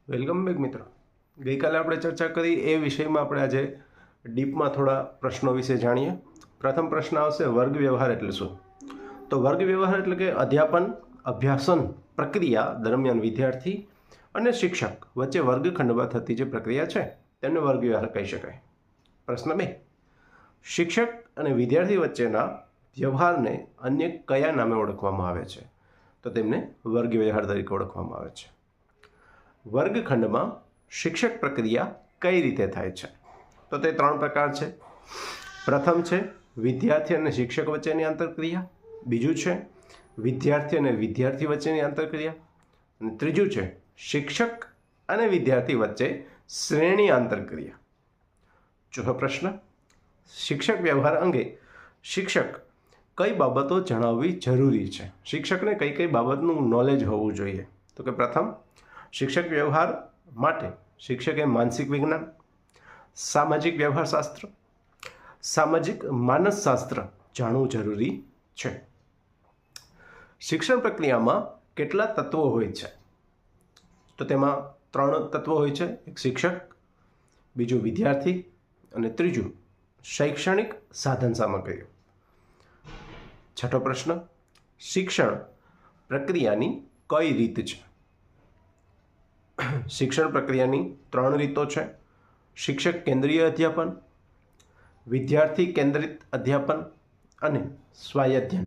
Welcome back મિત્રો. ગઈકાલે આપણે ચર્ચા કરી એ વિષયમાં આપણે આજે ડીપમાં થોડા પ્રશ્નો વિશે જાણીએ. પ્રથમ પ્રશ્ન આવશે, વર્ગ વ્યવહાર એટલે શું? તો વર્ગ વ્યવહાર એટલે કે અધ્યાપન અભ્યાસન પ્રક્રિયા દરમિયાન વિદ્યાર્થી અને શિક્ષક વચ્ચે વર્ગખંડમાં થતી જે પ્રક્રિયા છે તેને વર્ગ વ્યવહાર કહી શકાય. પ્રશ્ન 2, શિક્ષક અને વિદ્યાર્થી વચ્ચેના વ્યવહારને અન્ય કયા નામે ઓળખવામાં આવે છે? તો તેમને વર્ગ વ્યવહાર તરીકે ઓળખવામાં આવે છે. વર્ગખંડમાં શિક્ષક પ્રક્રિયા કઈ રીતે થાય છે? તો તે 3 પ્રકાર છે. પ્રથમ છે વિદ્યાર્થી અને શિક્ષક વચ્ચેની આંતરક્રિયા, બીજું છે વિદ્યાર્થી અને વિદ્યાર્થી વચ્ચેની આંતરક્રિયા, અને ત્રીજું છે શિક્ષક અને વિદ્યાર્થી વચ્ચે શ્રેણી આંતરક્રિયા. ચોથો પ્રશ્ન, શિક્ષક વ્યવહાર અંગે શિક્ષક કઈ બાબતો જણાવવી જરૂરી છે? શિક્ષકને કઈ કઈ બાબતનું નોલેજ હોવું જોઈએ? તો કે પ્રથમ, શિક્ષક વ્યવહાર માટે શિક્ષકે માનસિક વિજ્ઞાન, સામાજિક વ્યવહારશાસ્ત્ર, સામાજિક માનસશાસ્ત્ર જાણવું જરૂરી છે. શિક્ષણ પ્રક્રિયામાં કેટલા તત્વો હોય છે? તો તેમાં 3 તત્વો હોય છે. એક શિક્ષક, બીજું વિદ્યાર્થી અને ત્રીજું શૈક્ષણિક સાધન સામગ્રીઓ. છઠ્ઠો પ્રશ્ન, શિક્ષણ પ્રક્રિયાની કઈ રીત છે? શિક્ષણ પ્રક્રિયાની 3 રીતો છે. શિક્ષક કેન્દ્રીય અધ્યાપન, વિદ્યાર્થી કેન્દ્રિત અધ્યાપન અને સ્વાયત્ત.